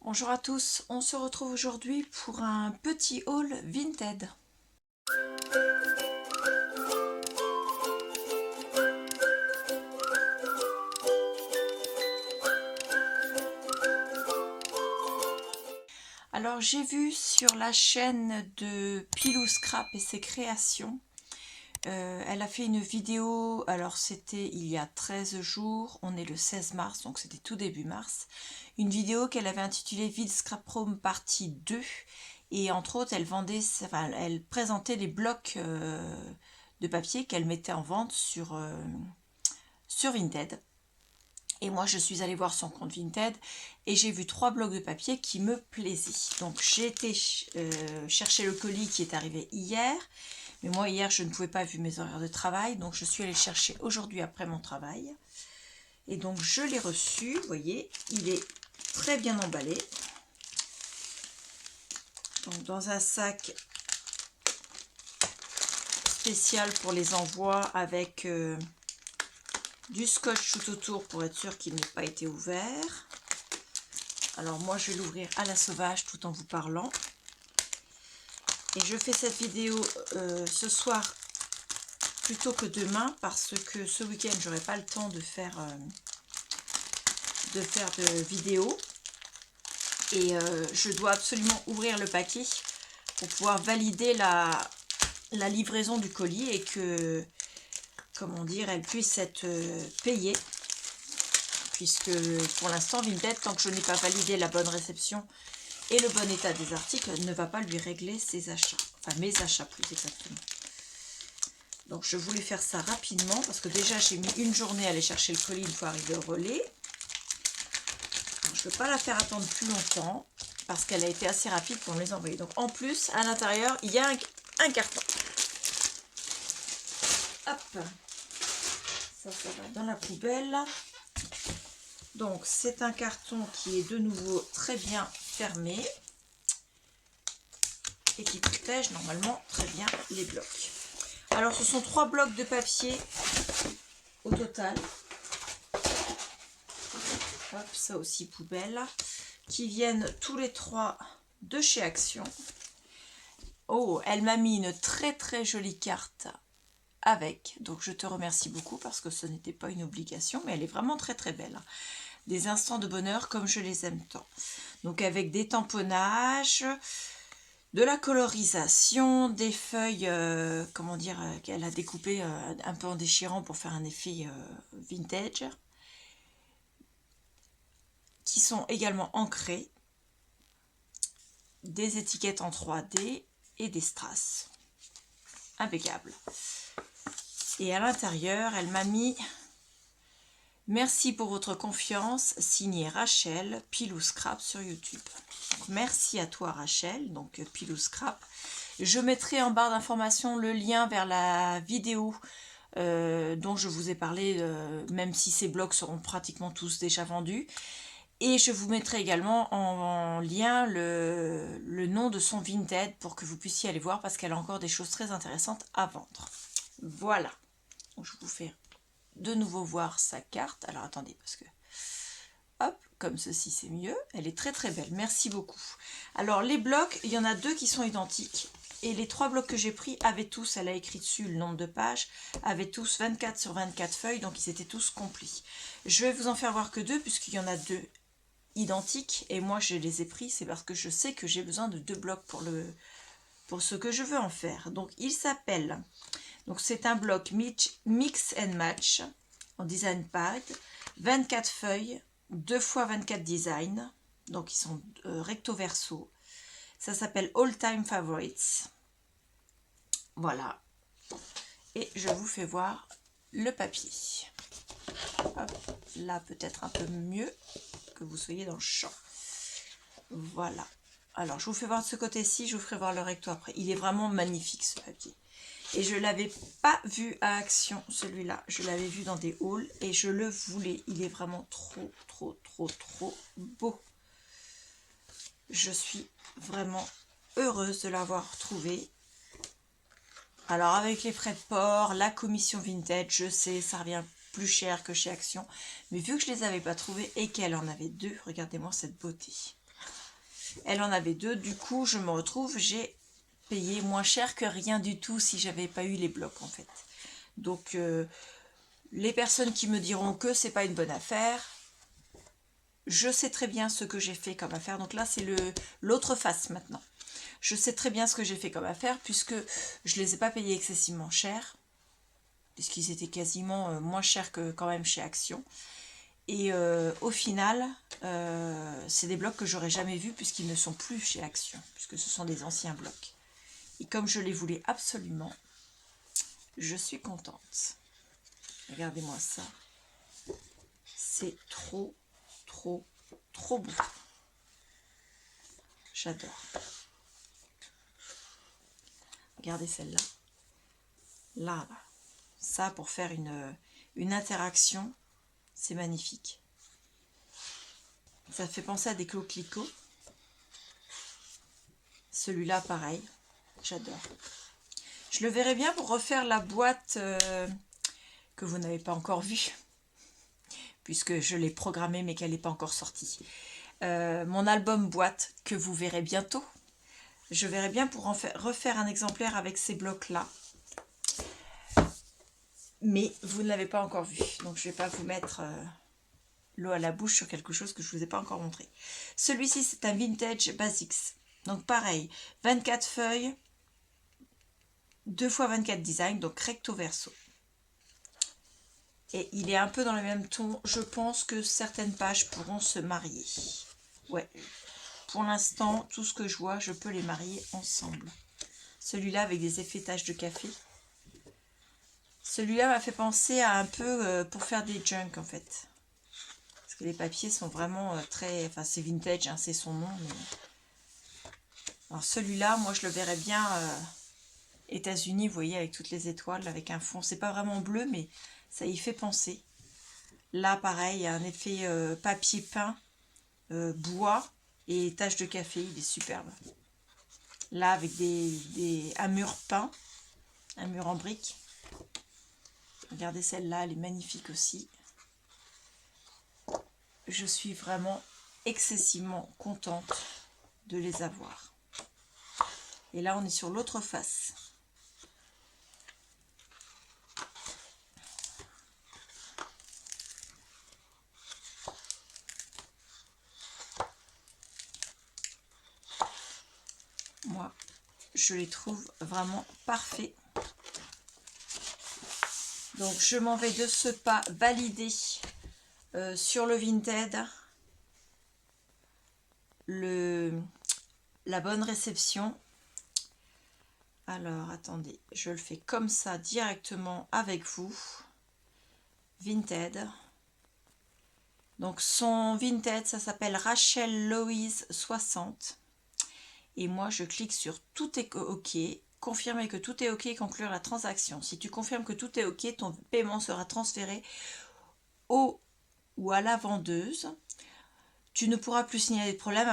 Bonjour à tous, on se retrouve aujourd'hui pour un petit haul Vinted. Alors j'ai vu sur la chaîne de Pilou Scrap et ses créations, elle a fait une vidéo, alors c'était il y a 13 jours, on est le 16 mars, donc c'était tout début mars, une vidéo qu'elle avait intitulée Vide Scrap Home partie 2, et entre autres elle présentait les blocs de papier qu'elle mettait en vente sur Vinted. Et moi je suis allée voir son compte Vinted et j'ai vu 3 blocs de papier qui me plaisaient. Donc j'ai été chercher le colis qui est arrivé hier. Mais moi hier je ne pouvais pas vu mes horaires de travail. Donc je suis allée chercher aujourd'hui après mon travail. Et donc je l'ai reçu. Vous voyez, il est très bien emballé. Donc dans un sac spécial pour les envois avec du scotch tout autour pour être sûr qu'il n'ait pas été ouvert. Alors moi je vais l'ouvrir à la sauvage tout en vous parlant. Et je fais cette vidéo ce soir plutôt que demain parce que ce week-end j'aurai pas le temps de faire de vidéo. Et je dois absolument ouvrir le paquet pour pouvoir valider la livraison du colis et que, comment dire, elle puisse être payée. Puisque pour l'instant Vinted, tant que je n'ai pas validé la bonne réception et le bon état des articles, ne va pas lui régler ses achats, enfin mes achats plus exactement. Donc je voulais faire ça rapidement parce que déjà j'ai mis une journée à aller chercher le colis une fois arrivé au relais. Donc, je ne veux pas la faire attendre plus longtemps parce qu'elle a été assez rapide pour me les envoyer. Donc en plus à l'intérieur il y a un carton. Hop, ça va dans la poubelle. Donc c'est un carton qui est de nouveau très bien fermé et qui protège normalement très bien les blocs. Alors ce sont 3 blocs de papier au total. Hop, ça aussi poubelle. Qui viennent tous les 3 de chez Action. Oh, elle m'a mis une très jolie carte avec. Donc je te remercie beaucoup parce que ce n'était pas une obligation, mais elle est vraiment très belle. Des instants de bonheur comme je les aime tant. Donc avec des tamponnages, de la colorisation, des feuilles, comment dire, qu'elle a découpées un peu en déchirant pour faire un effet vintage, qui sont également ancrées, des étiquettes en 3D et des strass. Impeccable. Et à l'intérieur, elle m'a mis « Merci pour votre confiance » signé Rachel, Pilou Scrap sur YouTube. Donc, merci à toi Rachel, donc Pilou Scrap. Je mettrai en barre d'information le lien vers la vidéo dont je vous ai parlé, même si ces blocs seront pratiquement tous déjà vendus. Et je vous mettrai également en lien le nom de son Vinted pour que vous puissiez aller voir parce qu'elle a encore des choses très intéressantes à vendre. Voilà. Donc, je vous fais de nouveau voir sa carte. Alors attendez parce que... Hop, comme ceci c'est mieux. Elle est très belle. Merci beaucoup. Alors les blocs, il y en a 2 qui sont identiques. Et les 3 blocs que j'ai pris avaient tous, elle a écrit dessus le nombre de pages, avaient tous 24 sur 24 feuilles, donc ils étaient tous complis. Je vais vous en faire voir que 2 puisqu'il y en a 2 identiques et moi je les ai pris, c'est parce que je sais que j'ai besoin de 2 blocs pour ce que je veux en faire. Donc il s'appelle, donc c'est un bloc Mix and Match en design pad, 24 feuilles, 2 x 24 designs, donc ils sont recto verso. Ça s'appelle All Time Favorites. Voilà. Et je vous fais voir le papier. Hop, là peut-être un peu mieux que vous soyez dans le champ. Voilà. Alors je vous fais voir de ce côté-ci, je vous ferai voir le recto après. Il est vraiment magnifique ce papier. Et je ne l'avais pas vu à Action, celui-là. Je l'avais vu dans des hauls et je le voulais. Il est vraiment trop beau. Je suis vraiment heureuse de l'avoir trouvé. Alors avec les frais de port, la commission Vinted, je sais, ça revient plus cher que chez Action. Mais vu que je ne les avais pas trouvés et qu'elle en avait 2, regardez-moi cette beauté. Elle en avait 2. Du coup, je me retrouve, j'ai payé moins cher que rien du tout si j'avais pas eu les blocs en fait. Donc, les personnes qui me diront que c'est pas une bonne affaire, je sais très bien ce que j'ai fait comme affaire. Donc là, c'est l'autre face maintenant. Je sais très bien ce que j'ai fait comme affaire puisque je les ai pas payés excessivement cher, puisqu'ils étaient quasiment moins chers que quand même chez Action. Et au final, c'est des blocs que j'aurais jamais vus puisqu'ils ne sont plus chez Action, puisque ce sont des anciens blocs. Et comme je les voulais absolument, je suis contente. Regardez-moi ça. C'est trop, trop, trop beau. J'adore. Regardez celle-là. Là, ça pour faire une interaction, c'est magnifique. Ça fait penser à des coquelicots. Celui-là, pareil. J'adore. Je le verrai bien pour refaire la boîte que vous n'avez pas encore vue, puisque je l'ai programmée mais qu'elle n'est pas encore sortie. Mon album boîte que vous verrez bientôt. Je verrai bien pour refaire un exemplaire avec ces blocs-là. Mais vous ne l'avez pas encore vu. Donc je ne vais pas vous mettre l'eau à la bouche sur quelque chose que je ne vous ai pas encore montré. Celui-ci, c'est un Vintage Basics. Donc pareil, 24 feuilles, 2 x 24 designs, donc recto verso. Et il est un peu dans le même ton. Je pense que certaines pages pourront se marier. Ouais. Pour l'instant, tout ce que je vois, je peux les marier ensemble. Celui-là avec des effets taches de café. Celui-là m'a fait penser à un peu pour faire des junk en fait. Parce que les papiers sont vraiment très... Enfin, c'est vintage, hein, c'est son nom. Mais... Alors celui-là, moi je le verrais bien États-Unis, vous voyez, avec toutes les étoiles, avec un fond. C'est pas vraiment bleu, mais ça y fait penser. Là, pareil, il y a un effet papier peint, bois et taches de café. Il est superbe. Là, avec un mur peint, un mur en briques. Regardez celle-là, elle est magnifique aussi. Je suis vraiment excessivement contente de les avoir. Et là, on est sur l'autre face. Moi, je les trouve vraiment parfaits. Donc, je m'en vais de ce pas valider sur le Vinted la bonne réception. Alors, attendez, je le fais comme ça directement avec vous. Vinted. Donc, son Vinted, ça s'appelle Rachel Louise 60. Et moi, je clique sur tout est OK. Confirmer que tout est OK et conclure la transaction. Si tu confirmes que tout est OK, ton paiement sera transféré au ou à la vendeuse. Tu ne pourras plus signaler de problème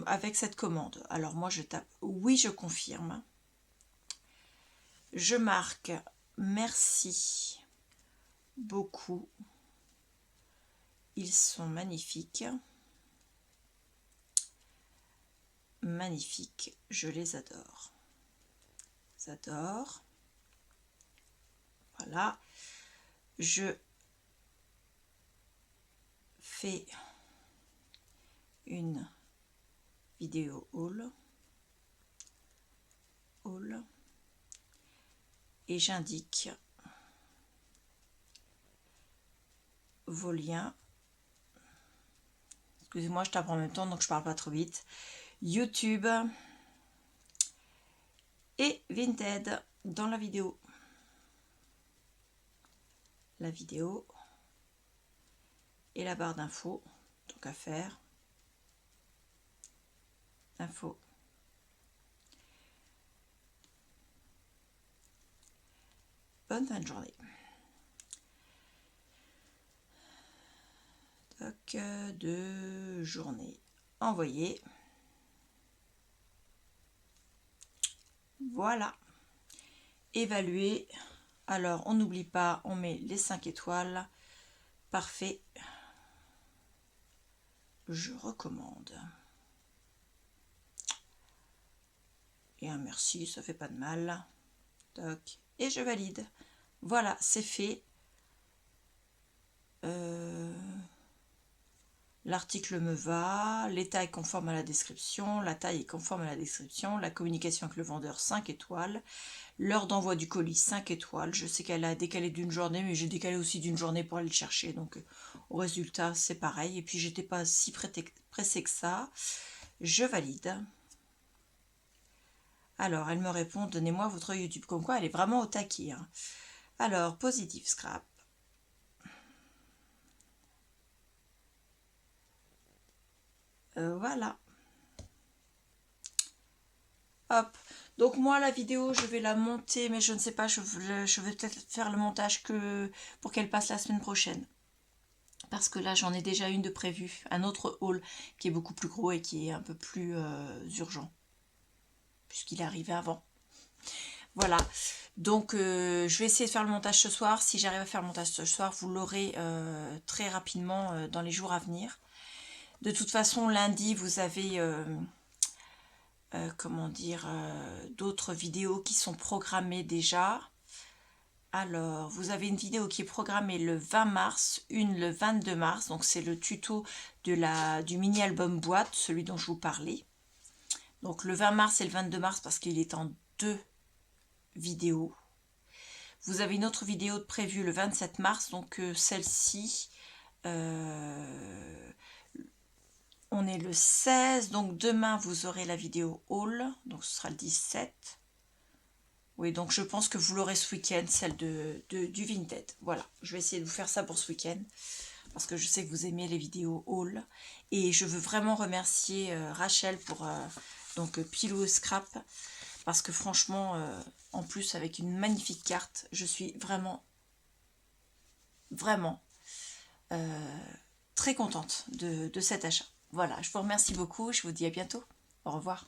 avec cette commande. Alors moi, je tape oui, je confirme. Je marque merci beaucoup. Ils sont magnifiques. Magnifiques. Je les adore. J'adore. Voilà. Je fais une vidéo haul. Et j'indique vos liens. Excusez-moi, je tape en même temps, donc je parle pas trop vite. YouTube et Vinted dans la vidéo. La vidéo et la barre d'infos. Donc à faire. Info. Bonne fin de journée. Toc de journée. Envoyé. Voilà. Évaluer. Alors, on n'oublie pas, on met les 5 étoiles. Parfait. Je recommande. Et un merci, ça fait pas de mal. Toc. Et je valide. Voilà, c'est fait. L'article me va, l'état est conforme à la description, la taille est conforme à la description, la communication avec le vendeur 5 étoiles, l'heure d'envoi du colis 5 étoiles. Je sais qu'elle a décalé d'une journée, mais j'ai décalé aussi d'une journée pour aller le chercher, donc au résultat c'est pareil. Et puis j'étais pas si pressée que ça. Je valide. Alors elle me répond, donnez-moi votre YouTube, comme quoi elle est vraiment au taquet. Hein. Alors, positive scrap. Voilà. Hop. Donc moi, la vidéo, je vais la monter, mais je ne sais pas, je vais peut-être faire le montage que pour qu'elle passe la semaine prochaine. Parce que là, j'en ai déjà une de prévue. Un autre haul qui est beaucoup plus gros et qui est un peu plus urgent. Puisqu'il est arrivé avant. Voilà. Donc, je vais essayer de faire le montage ce soir. Si j'arrive à faire le montage ce soir, vous l'aurez très rapidement dans les jours à venir. De toute façon, lundi, vous avez, comment dire, d'autres vidéos qui sont programmées déjà. Alors, vous avez une vidéo qui est programmée le 20 mars, une le 22 mars. Donc, c'est le tuto du mini-album boîte, celui dont je vous parlais. Donc, le 20 mars et le 22 mars parce qu'il est en 2 vidéos. Vous avez une autre vidéo de prévue le 27 mars. Donc, celle-ci... on est le 16, donc demain vous aurez la vidéo haul, donc ce sera le 17. Oui, donc je pense que vous l'aurez ce week-end, celle du Vinted. Voilà, je vais essayer de vous faire ça pour ce week-end, parce que je sais que vous aimez les vidéos haul. Et je veux vraiment remercier Rachel pour donc Pilou Scrap, parce que franchement, en plus avec une magnifique carte, je suis vraiment très contente de cet achat. Voilà, je vous remercie beaucoup, je vous dis à bientôt. Au revoir.